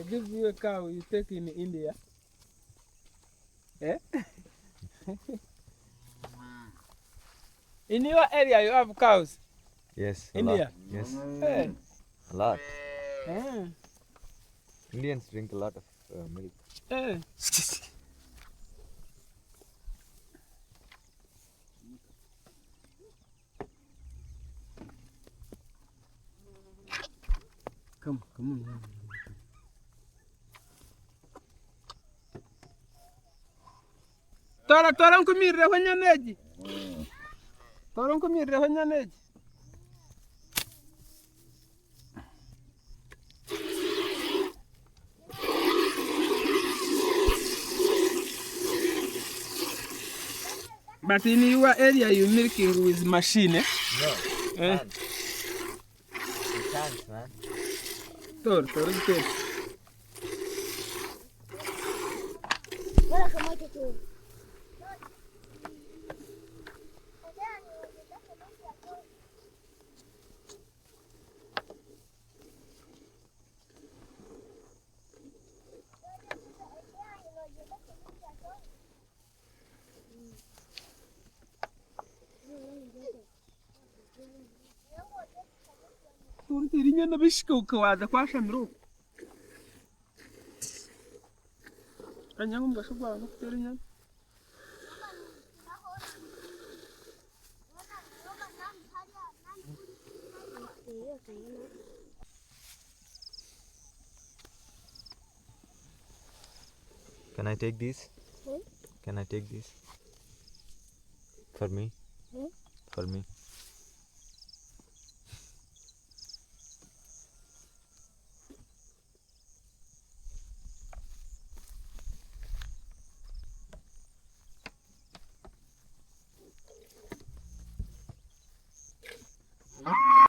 give you a cow you take in India. Eh? In your area, you have cows? Yes, a India? lot. Yes, Hey. a lot. Ah. Indians drink a lot of milk. Hey. Come on. Toron kumirre wanyaneji. Toron kumirre wanyaneji. But in your area, you're milking with machine, eh? No, Eh? you can't, man. Toron. Toron tirinya na bishko kawaza kwa shamro. Kanyang mbashwa no tirinya. Can I take these? Can I take these? For me? For me?